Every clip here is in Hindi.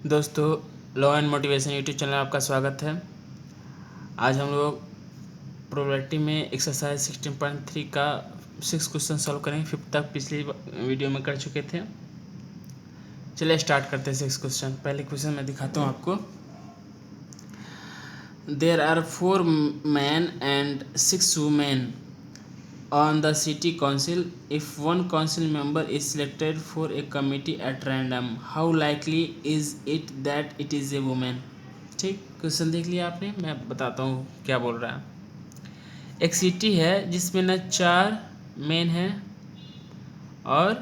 दोस्तों, law and motivation YouTube channel में आपका स्वागत है। आज हम लोग प्रोबेबिलिटी में एक्सरसाइज 16.3 का 6 क्वेश्चन सॉल्व करेंगे। 5 तक पिछली वीडियो में कर चुके थे। चलिए स्टार्ट करते हैं 6 क्वेश्चन। पहले क्वेश्चन मैं दिखाता हूँ आपको। There are 4 man and 6 women on the city council. If one council member is selected for a committee at random, how likely is it that it is a woman? ठीक, क्वेश्चन देख लिया आपने। मैं बताता हूँ क्या बोल रहा है। एक सिटी है जिसमें न 4 मेन हैं और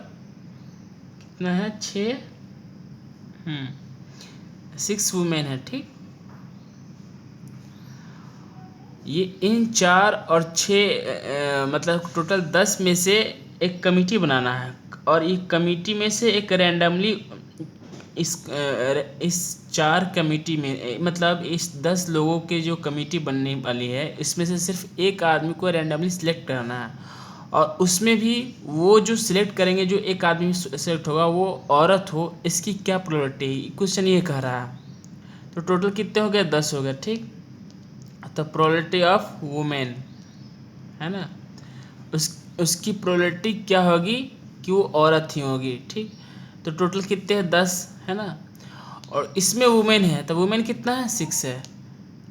कितना है 6 वुमेन है। ठीक, ये इन 4 और 6 मतलब टोटल 10 में से एक कमेटी बनाना है और ये कमेटी में से एक रैंडमली इस 4 कमेटी में मतलब इस 10 लोगों के जो कमेटी बनने वाली है इसमें से सिर्फ एक आदमी को रैंडमली सिलेक्ट करना है और उसमें भी वो जो सिलेक्ट करेंगे, जो एक आदमी सिलेक्ट होगा वो औरत हो, इसकी क्या प्रोबेबिलिटी है। क्वेश्चन ये कह रहा है। तो टोटल कितने हो गए? 10 हो गए। ठीक, तो प्रोबेबिलिटी ऑफ वुमेन है ना, उसकी प्रोबेबिलिटी क्या होगी कि वो औरत ही होगी। ठीक, तो टोटल कितने हैं? 10 है ना, और इसमें वुमेन है तो वुमेन कितना है? 6 है।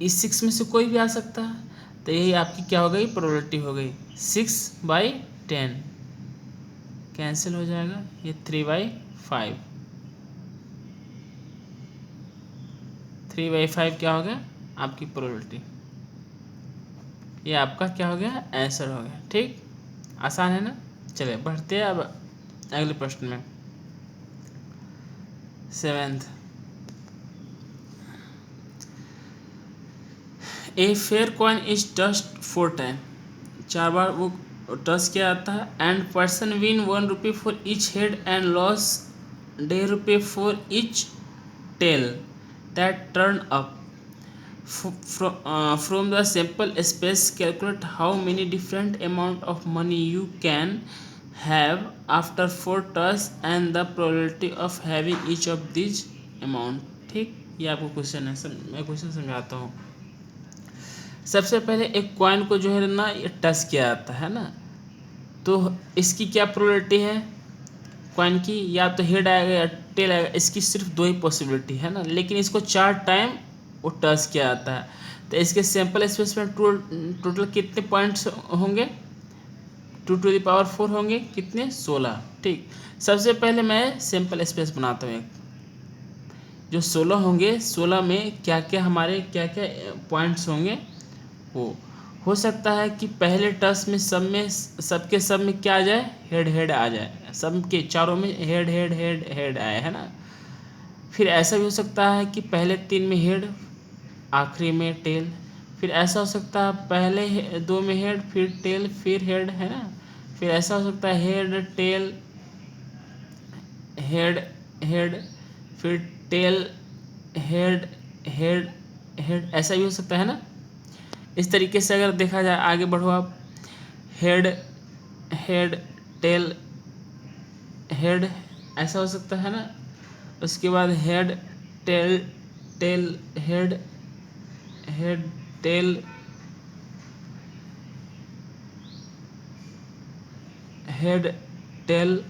इस 6 में से कोई भी आ सकता है, तो यही आपकी क्या हो गई? प्रोबेबिलिटी हो गई। 6/10 कैंसिल हो जाएगा, ये 3/5। 3/5 क्या हो गया? आपकी प्रोबेबिलिटी। ये आपका क्या हो गया? आंसर हो गया। ठीक, आसान है ना। चलिए बढ़ते हैं अब अगले प्रश्न में। 7th, a fair coin is tossed 4 time. 4 बार वो टच किया जाता है। And person win 1 rupee for each head and loss 1.5 रुपये for each tail that turn up from the sample space. Calculate how many different amount of money you can have after 4 toss and the probability of having each of these amount. ठीक, ये आपको क्वेश्चन है। मैं क्वेश्चन समझाता हूँ। सबसे पहले एक कॉइन को जो है ना ये टच किया जाता है ना, तो इसकी क्या प्रोबेबिलिटी है कॉइन की? या तो हेड आएगा या टेल आएगा। इसकी सिर्फ 2 ही पॉसिबिलिटी है ना, लेकिन इसको 4 टाइम वो टच किया जाता है, तो इसके सैंपल स्पेस में टोटल कितने पॉइंट्स होंगे? 2⁴ होंगे। कितने? 16। ठीक, सबसे पहले मैं सैंपल स्पेस बनाता हूँ। एक जो 16 होंगे, 16 में क्या क्या हमारे क्या क्या पॉइंट्स होंगे? वो हो सकता है कि पहले टच में सबके सब में क्या आ जाए? हेड हेड आ जाए। सबके चारों में हेड हेड हेड हेड आए, है ना। फिर ऐसा भी हो सकता है कि पहले 3 में हेड, आखिरी में टेल। फिर ऐसा हो सकता है पहले 2 में हेड, फिर टेल, फिर हेड, है ना। फिर ऐसा हो सकता है हेड टेल हेड हेड, फिर टेल हेड हेड हेड, ऐसा भी हो सकता है ना। इस तरीके से अगर देखा जाए, आगे बढ़ो आप। हेड हेड टेल हेड, ऐसा हो सकता है ना। उसके बाद head tail tail head head tail head tail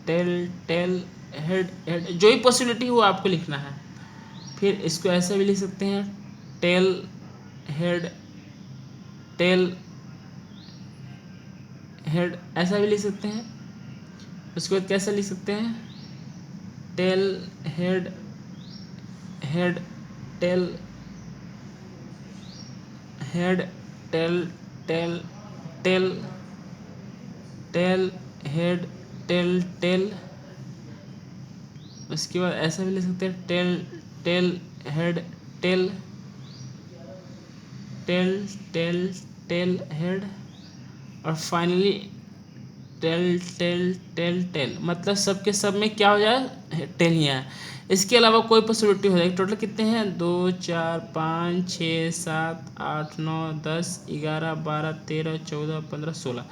tail tail head head, जो ही पॉसिबिलिटी हो आपको लिखना है। फिर इसको ऐसे भी लिख सकते हैं, टेल हेड टेल हेड, ऐसा भी लिख सकते हैं। उसके बाद कैसे लिख सकते हैं? Tail head head tail head tail tail tail tail head tail tail. उसके बाद ऐसा भी लिख सकते हैं, tail tail head tail tail tail tail head, और finally tail tail tail tail. मतलब सबके सब में क्या हो जाए? टेल ही आए। इसके अलावा कोई पॉसिबिलिटी हो जाएगी। टोटल कितने हैं? 2 4 5 6 7 8 9 10 11 12 13 14 15 16।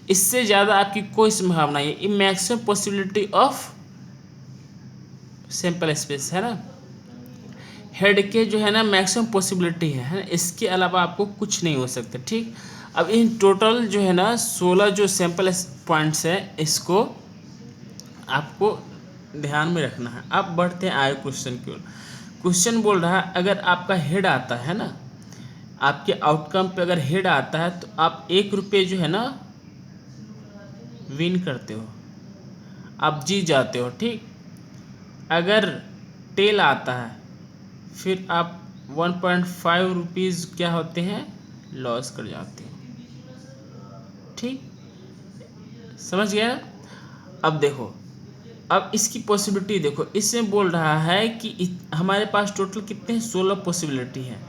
इससे ज़्यादा आपकी कोई संभावना है। ये maximum possibility of sample space है ना, हेड के जो है ना मैक्सिमम पॉसिबिलिटी है ना, इसके अलावा आपको कुछ नहीं हो सकता। ठीक, अब इन टोटल जो है ना 16 जो सैंपल पॉइंट्स है, इसको आपको ध्यान में रखना है। अब बढ़ते हैं आगे क्वेश्चन की ओर। क्वेश्चन बोल रहा है अगर आपका हेड आता है ना, आपके आउटकम पे अगर हेड आता है तो आप 1 रुपये जो है ना विन करते हो, आप जीत जाते हो। ठीक, अगर टेल आता है फिर आप 1.5 रुपीज़ क्या होते हैं, लॉस कर जाते हो। ठीक, समझ गया ना? अब देखो, अब इसकी पॉसिबिलिटी देखो, इसमें बोल रहा है कि हमारे पास टोटल कितने हैं, 16 पॉसिबिलिटी है।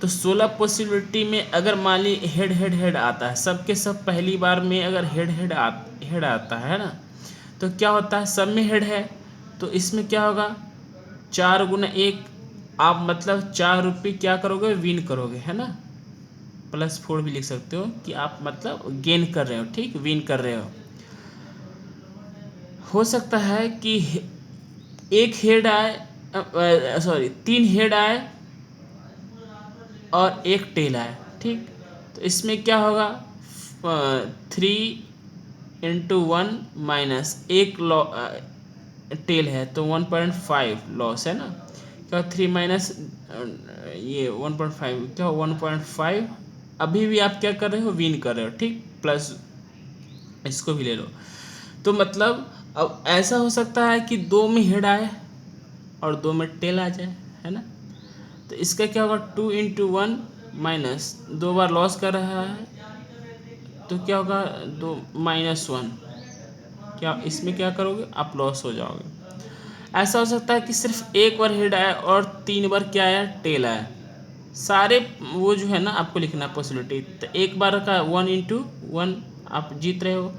तो 16 पॉसिबिलिटी में अगर मान ली हेड हेड हेड आता है, सब के सब पहली बार में अगर हेड आता है ना, तो क्या होता है, सब में हेड है, तो इसमें क्या होगा, 4 × 1, आप मतलब 4 रुपये क्या करोगे, विन करोगे, है ना। +4 भी लिख सकते हो कि आप मतलब गेन कर रहे हो। ठीक, विन कर रहे हो सकता है कि एक हेड आए, सॉरी 3 हेड आए और एक टेल आए। ठीक, तो इसमें क्या होगा, 3 × 1 माइनस एक टेल है तो 1.5 लॉस है ना, क्या 3 माइनस ये 1.5 क्या 1.5, अभी भी आप क्या कर रहे हो, विन कर रहे हो। ठीक, प्लस इसको भी ले लो, तो मतलब अब ऐसा हो सकता है कि 2 में हेड आए और 2 में टेल आ जाए, है ना। तो इसका क्या होगा, 2 × 1 माइनस 2 बार लॉस कर रहा है तो क्या होगा, 2 - 1, क्या इसमें क्या करोगे, आप लॉस हो जाओगे। ऐसा हो सकता है कि सिर्फ एक बार हेड आया और 3 बार क्या आया, टेल आया। सारे वो जो है ना आपको लिखना है पॉसिबिलिटी, तो एक बार का 1 × 1 आप जीत रहे हो,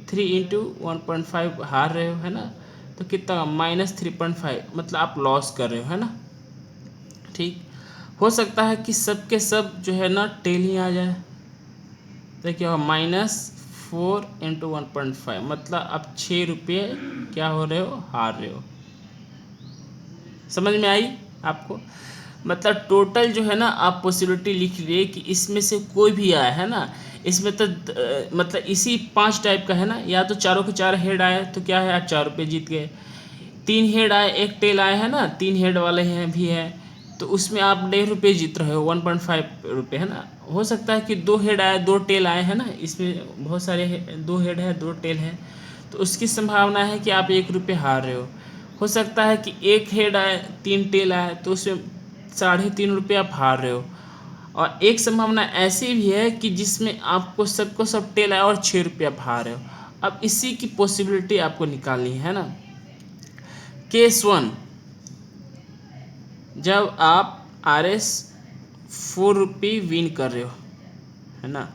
3 × 1.5 हार रहे हो, है ना। तो कितना, -3.5, मतलब आप लॉस कर रहे हो, है ना। ठीक, हो सकता है कि सब के सब जो है ना टेल ही आ जाए, तो क्या होगा, -4 × 1.5, मतलब आप 6 रुपये क्या हो रहे हो, हार रहे हो। समझ में आई आपको, मतलब टोटल जो है ना आप पॉसिबिलिटी लिख लिए कि इसमें से कोई भी आया है ना, इसमें तो मतलब इसी 5 टाइप का है ना, या तो चारों के 4 हेड आए तो क्या है, आप 4 रुपये जीत गए। 3 हेड आए, एक टेल आए, है ना, 3 हेड वाले हैं भी है, तो उसमें आप 1.5 रुपये जीत रहे हो, 1.5 रुपये, है ना। हो सकता है कि 2 हेड आए 2 टेल आए, है ना, इसमें बहुत सारे 2 हेड है 2 टेल है, तो उसकी संभावना है कि आप 1 रुपये हार रहे हो सकता है कि एक हेड आए 3 टेल आए तो उसमें 3.5 रुपये आप हार रहे हो, और एक संभावना ऐसी भी है कि जिसमें आपको सबको सब टेल आए और 6 रुपये आप हार रहे हो। अब इसी की पॉसिबिलिटी आपको निकालनी है ना। केस 1, जब आप RS 4 रुपये विन कर रहे हो, है ना,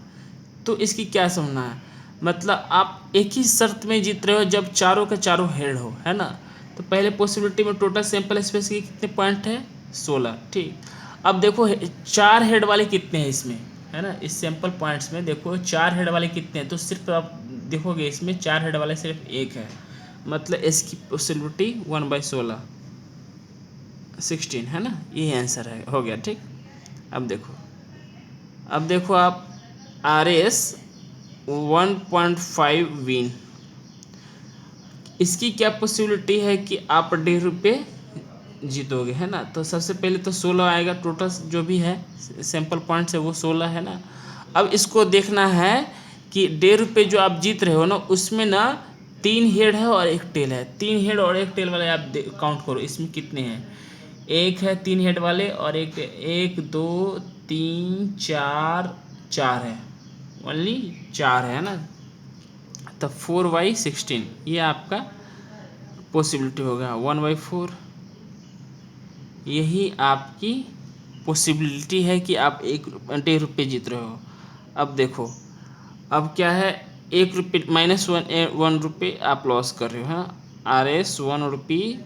तो इसकी क्या समझना है, मतलब आप एक ही शर्त में जीत रहे हो जब चारों के चारों हेड हो, है ना। तो पहले पॉसिबिलिटी में टोटल सैंपल स्पेस के कितने पॉइंट है, 16। ठीक, अब देखो 4 हेड वाले कितने हैं इसमें, है ना, इस सैंपल पॉइंट्स में देखो 4 हेड वाले कितने हैं, तो सिर्फ आप देखोगे इसमें 4 हेड वाले सिर्फ एक है, मतलब इसकी पॉसिबिलिटी 1/16 16, है ना, यही आंसर है, हो गया। ठीक, अब देखो आप RS 1.5 विन, इसकी क्या पॉसिबिलिटी है कि आप 1.5 रुपये जीतोगे, है ना। तो सबसे पहले तो 16 आएगा, टोटल जो भी है सैंपल पॉइंट्स है वो 16 है ना। अब इसको देखना है कि 1.5 रुपये जो आप जीत रहे हो ना, उसमें ना 3 हेड है और एक टेल है, 3 हेड और एक टेल वाले आप काउंट करो इसमें कितने हैं, एक है 3 हेड वाले और एक 1 2 3 4 4 है, ओनली 4 है ना। तो 4/16 ये आपका पॉसिबिलिटी हो गया, 1/4 यही आपकी पॉसिबिलिटी है कि आप 1.5 रुपये जीत रहे हो। अब देखो, अब क्या है, 1 रुपये -1 रुपये आप लॉस कर रहे हो, हाँ, RS 1 रुपये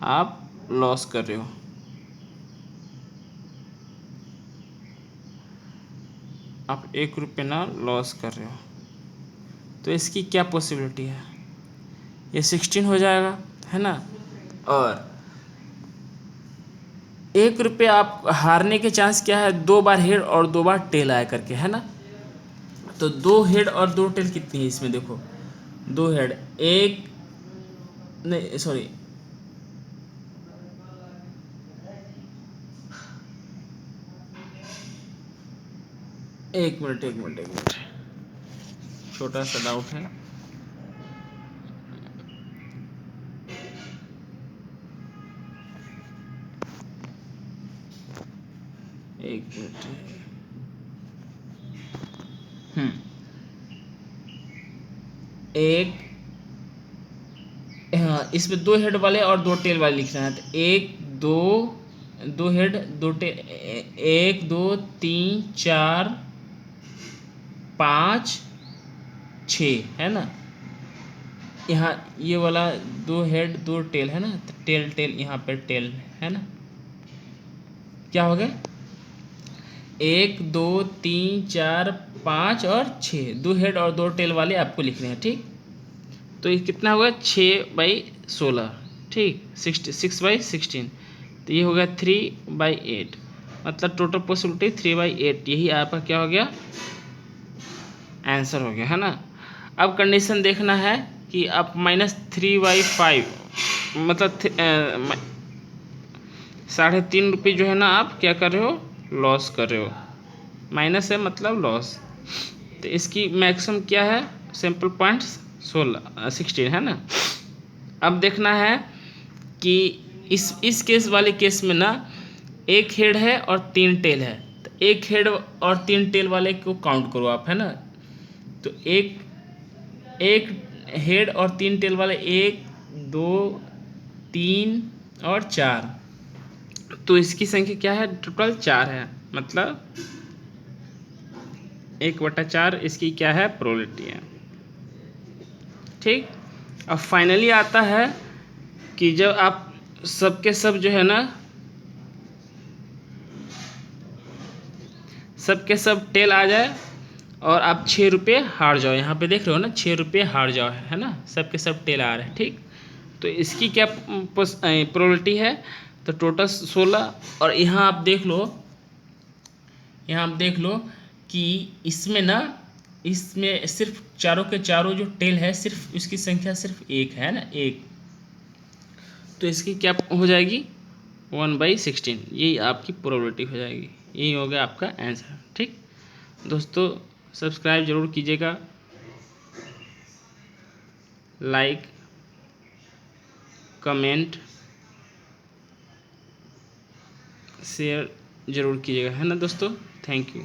आप लॉस कर रहे हो। आप 1 रुपये ना लॉस कर रहे हो, तो इसकी क्या पॉसिबिलिटी है, ये 16 हो जाएगा, है ना। और ₹1 आप हारने के चांस क्या है, 2 बार हेड और 2 बार टेल आया करके, है ना। तो 2 हेड और 2 टेल कितनी है इसमें देखो, 2 हेड, एक नहीं सॉरी, एक मिनट, छोटा सा डाउट है। एक मिनट। हम्म एक, हाँ इसमें 2 हेड वाले और 2 टेल वाले लिखना है, तो एक दो, 2 हेड 2 टेल, 1 2 3 4 5 6, है ना। यहाँ ये वाला 2 हेड 2 टेल है ना, तो टेल टेल यहाँ पे टेल है ना, क्या हो गया, 1 2 3 4 5 और 6, 2 हेड और 2 टेल वाले आपको लिखने हैं, ठीक। तो ये कितना होगा, 6/16, ठीक, 6/16, तो ये हो गया 3/8, मतलब टोटल पॉसिबिलिटी 3/8, यही आपका क्या हो गया, आंसर हो गया, है ना। अब कंडीशन देखना है कि आप -3/5 मतलब 3.5 रुपये जो है ना, आप क्या कर रहे हो, लॉस कर रहे हो, माइनस है मतलब लॉस। तो इसकी मैक्सिमम क्या है, सिंपल पॉइंट 16 है ना। अब देखना है कि इस केस वाले केस में ना, एक हेड है और 3 टेल है, तो एक हेड और 3 टेल वाले को काउंट करो आप, है ना। तो एक एक हेड और 3 टेल वाले, 1 2 3 और 4, तो इसकी संख्या क्या है, टोटल 4 है, मतलब 1/4 इसकी क्या है, प्रोबेबिलिटी है, ठीक। अब फाइनली आता है कि जब आप सबके सब जो है ना, सबके सब टेल आ जाए और आप 6 रुपये हार जाओ, यहाँ पे देख रहे हो ना, 6 रुपये हार जाओ, है ना, सबके सब टेल आ रहे हैं, ठीक। तो इसकी क्या प्रोबेबिलिटी है, तो टोटल 16, और यहाँ आप देख लो, यहाँ आप देख लो कि इसमें ना, इसमें सिर्फ चारों के चारों जो टेल है, सिर्फ इसकी संख्या सिर्फ एक है ना, एक, तो इसकी क्या हो जाएगी, 1/16, यही आपकी प्रोबेबिलिटी हो जाएगी, यही हो गया आपका आंसर, ठीक। दोस्तों सब्सक्राइब जरूर कीजिएगा, लाइक कमेंट शेयर जरूर कीजिएगा, है ना दोस्तों। Thank you.